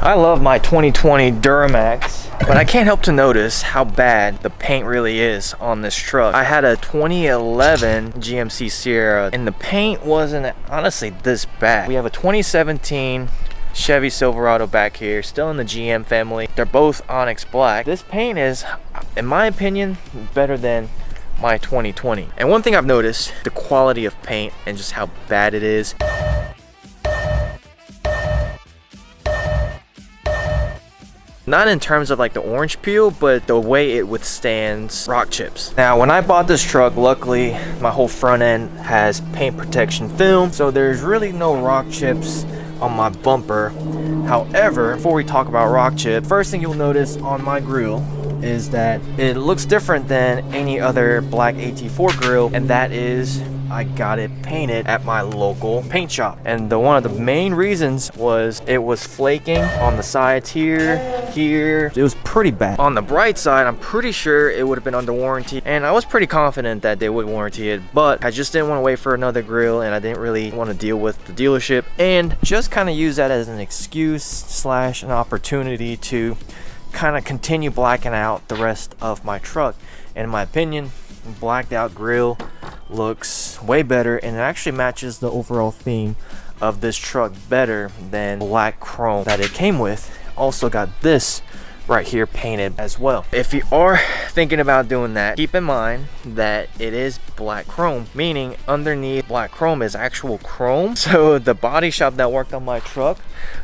I love my 2020 Duramax, but I can't help to notice how bad the paint really is on this truck. I had a 2011 GMC Sierra and the paint wasn't honestly this bad. We have a 2017 Chevy Silverado back here, still in the GM family. They're both Onyx Black. This paint is, in my opinion, better than my 2020. And one thing I've noticed, the quality of paint and just how bad it is. Not in terms of like the orange peel, but the way it withstands rock chips. Now, when I bought this truck, luckily my whole front end has paint protection film, so there's really no rock chips on my bumper. However, before we talk about rock chip, first thing you'll notice on my grill is that it looks different than any other black AT4 grill, and that is I got it painted at my local paint shop. And one of the main reasons was it was flaking on the sides here. It was pretty bad. On the bright side, I'm pretty sure it would have been under warranty, and I was pretty confident that they would warranty it, but I just didn't want to wait for another grill, and I didn't really want to deal with the dealership, and just kind of use that as an excuse slash an opportunity to kind of continue blacking out the rest of my truck. And in my opinion, blacked out grill looks way better, and it actually matches the overall theme of this truck better than black chrome that it came with. Also got this right here painted as well. If you are thinking about doing that, keep in mind that it is black chrome, meaning underneath black chrome is actual chrome. So the body shop that worked on my truck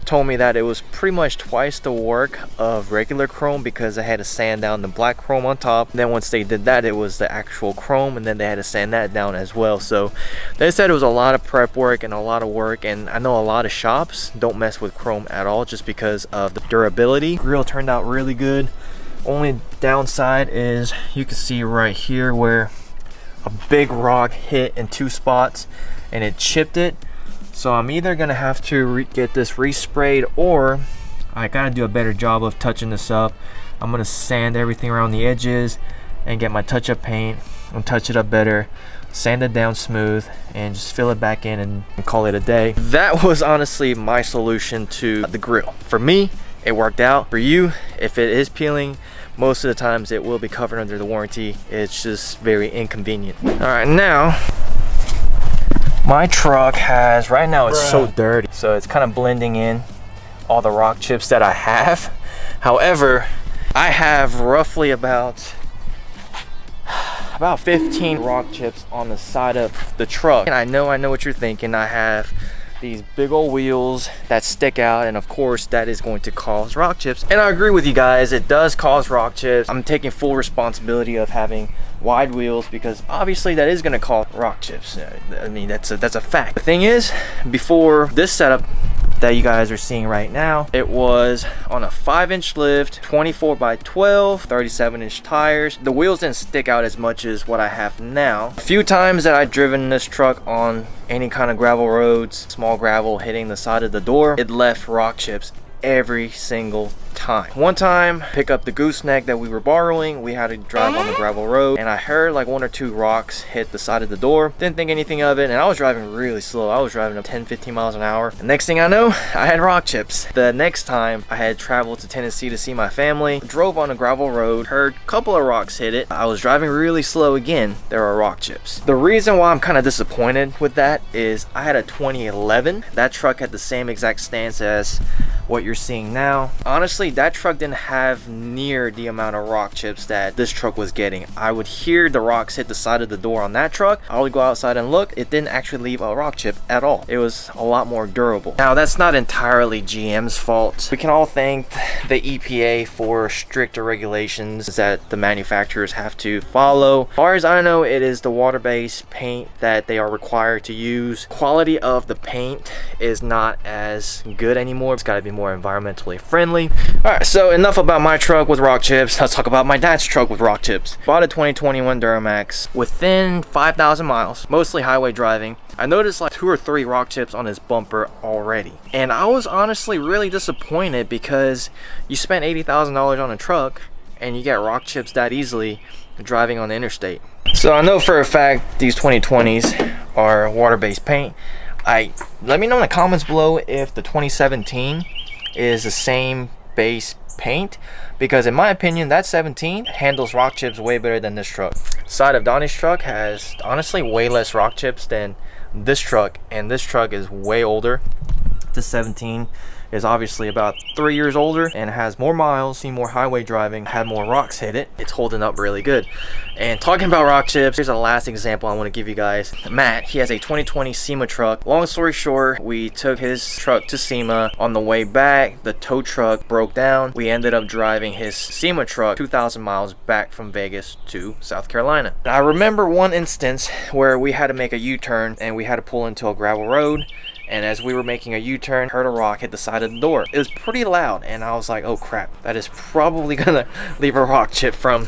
told me that it was pretty much twice the work of regular chrome because they had to sand down the black chrome on top. And then once they did that, it was the actual chrome, and then they had to sand that down as well. So they said it was a lot of prep work and a lot of work, and I know a lot of shops don't mess with chrome at all just because of the durability. Grill turned out really good. Only downside is you can see right here where a big rock hit in two spots and it chipped it. So I'm either gonna have to get this resprayed, or I gotta do a better job of touching this up. I'm gonna sand everything around the edges and get my touch-up paint and touch it up better, sand it down smooth, and just fill it back in and call it a day. That was honestly my solution to the grill. For me, it worked out. For you, if it is peeling, most of the times it will be covered under the warranty. It's just very inconvenient. All right, now my truck has, right now it's so dirty, so it's kind of blending in all the rock chips that I have. However, I have roughly about 15 rock chips on the side of the truck. And I know what you're thinking. I have these big old wheels that stick out, and of course that is going to cause rock chips. And I agree with you guys, it does cause rock chips. I'm taking full responsibility of having wide wheels because obviously that is going to cause rock chips. I mean, that's a fact. The thing is, before this setup that you guys are seeing right now, it was on a 5-inch lift, 24 by 12, 37-inch tires. The wheels didn't stick out as much as what I have now. A few times that I've driven this truck on any kind of gravel roads, small gravel hitting the side of the door, it left rock chips every single time. One time, pick up the gooseneck that we were borrowing, we had to drive on the gravel road, and I heard like 1 or 2 rocks hit the side of the door. Didn't think anything of it, and I was driving really slow. I was driving up 10-15 miles an hour. The next thing I know, I had rock chips. The next time I had traveled to Tennessee to see my family, drove on a gravel road, heard a couple of rocks hit it. I was driving really slow again, there are rock chips. The reason why I'm kind of disappointed with that is I had a 2011. That truck had the same exact stance as what you're seeing now. Honestly, that truck didn't have near the amount of rock chips that this truck was getting. I would hear the rocks hit the side of the door on that truck. I would go outside and look. It didn't actually leave a rock chip at all. It was a lot more durable. Now, that's not entirely GM's fault. We can all thank the EPA for stricter regulations that the manufacturers have to follow. As far as I know, it is the water-based paint that they are required to use. Quality of the paint is not as good anymore. It's got to be more environmentally friendly. All right, so enough about my truck with rock chips. Let's talk about my dad's truck with rock chips. Bought a 2021 Duramax. Within 5,000 miles, mostly highway driving, I noticed like 2 or 3 rock chips on his bumper already. And I was honestly really disappointed because you spent $80,000 on a truck and you get rock chips that easily driving on the interstate. So I know for a fact these 2020s are water-based paint. Let me know in the comments below if the 2017 is the same base paint, because in my opinion that 17 handles rock chips way better than this truck. Side of Donnie's truck has honestly way less rock chips than this truck, and this truck is way older. This 17 is obviously about 3 years older and has more miles, seen more highway driving, had more rocks hit it. It's holding up really good. And talking about rock chips, here's the last example I want to give you guys. Matt, he has a 2020 SEMA truck. Long story short, we took his truck to SEMA. On the way back, the tow truck broke down. We ended up driving his SEMA truck 2,000 miles back from Vegas to South Carolina. I remember one instance where we had to make a U-turn and we had to pull into a gravel road. And as we were making a U-turn, heard a rock hit the side of the door. It was pretty loud, and I was like, oh crap, that is probably gonna leave a rock chip. From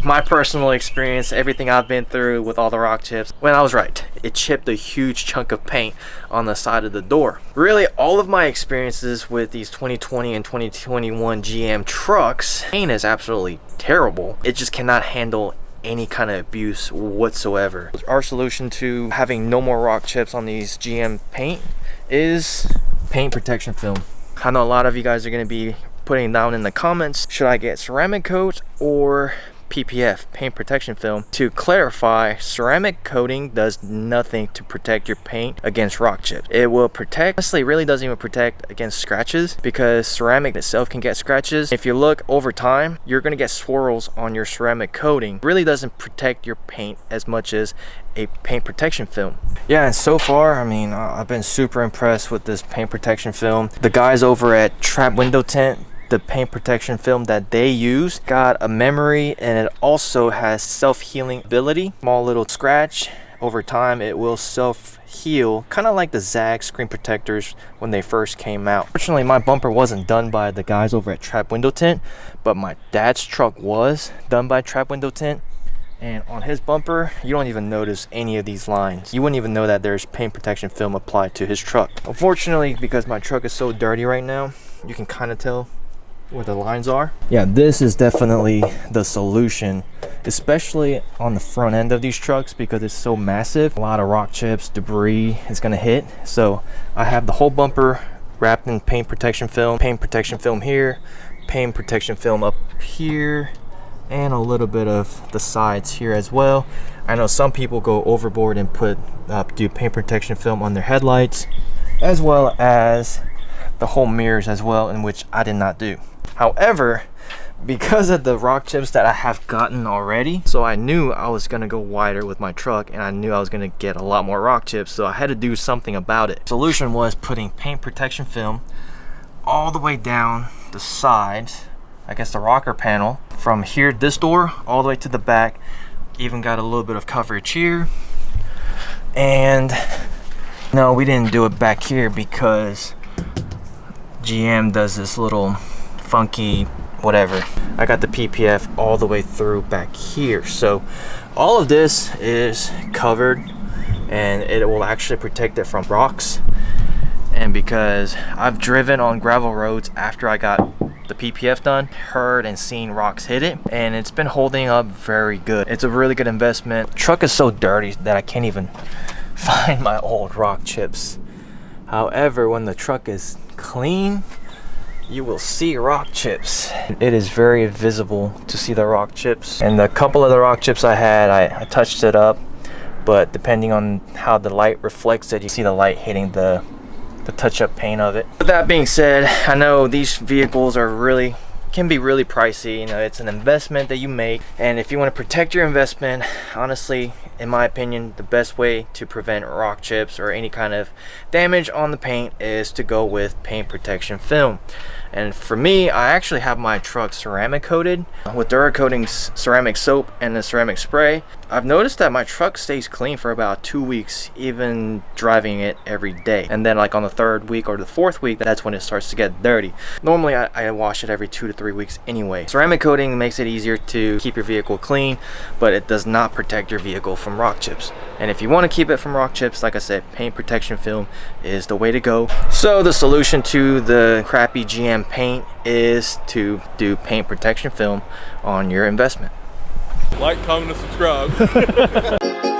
my personal experience, everything I've been through with all the rock chips, when I was right, it chipped a huge chunk of paint on the side of the door. Really, all of my experiences with these 2020 and 2021 GM trucks, paint is absolutely terrible. It just cannot handle any kind of abuse whatsoever. Our solution to having no more rock chips on these GM paint is paint protection film. I know a lot of you guys are going to be putting down in the comments, should I get ceramic coat or PPF, paint protection film? To clarify, ceramic coating does nothing to protect your paint against rock chips. It will protect, honestly, it really doesn't even protect against scratches, because ceramic itself can get scratches. If you look over time, you're going to get swirls on your ceramic coating. It really doesn't protect your paint as much as a paint protection film. Yeah, and so far, I mean, I've been super impressed with this paint protection film. The guys over at Trap Window Tint, the paint protection film that they use got a memory, and it also has self-healing ability. Small little scratch, over time it will self-heal, kind of like the Zag screen protectors when they first came out. Fortunately, my bumper wasn't done by the guys over at Trap Window Tint, but my dad's truck was done by Trap Window Tint. And on his bumper, you don't even notice any of these lines. You wouldn't even know that there's paint protection film applied to his truck. Unfortunately, because my truck is so dirty right now, you can kind of tell where the lines are. Yeah, this is definitely the solution, especially on the front end of these trucks, because it's so massive. A lot of rock chips, debris is gonna hit. So I have the whole bumper wrapped in paint protection film here, paint protection film up here, and a little bit of the sides here as well. I know some people go overboard and do paint protection film on their headlights, as well as the whole mirrors as well, in which I did not do. However, because of the rock chips that I have gotten already, so I knew I was gonna go wider with my truck, and I knew I was gonna get a lot more rock chips, so I had to do something about it. Solution was putting paint protection film all the way down the sides, I guess the rocker panel, from here, this door, all the way to the back. Even got a little bit of coverage here. And no, we didn't do it back here because GM does this little funky whatever. I got the PPF all the way through back here, so all of this is covered, and it will actually protect it from rocks. And because I've driven on gravel roads after I got the PPF done, heard and seen rocks hit it, and it's been holding up very good. It's a really good investment. The truck is so dirty that I can't even find my old rock chips. However, when the truck is clean, you will see rock chips. It is very visible to see the rock chips. And the couple of the rock chips I had, I touched it up, but depending on how the light reflects it, you see the light hitting the touch-up paint of it. With that being said, I know these vehicles can be really pricey. You know, it's an investment that you make, and if you want to protect your investment, honestly, in my opinion, the best way to prevent rock chips or any kind of damage on the paint is to go with paint protection film. And for me, I actually have my truck ceramic coated with Duracoating's ceramic soap and the ceramic spray. I've noticed that my truck stays clean for about 2 weeks, even driving it every day. And then like on the 3rd week or the 4th week, that's when it starts to get dirty. Normally I wash it every 2 to 3 weeks anyway. Ceramic coating makes it easier to keep your vehicle clean, but it does not protect your vehicle from rock chips. And if you want to keep it from rock chips, like I said, paint protection film is the way to go. So the solution to the crappy GM paint is to do paint protection film on your investment. Like, comment, and subscribe.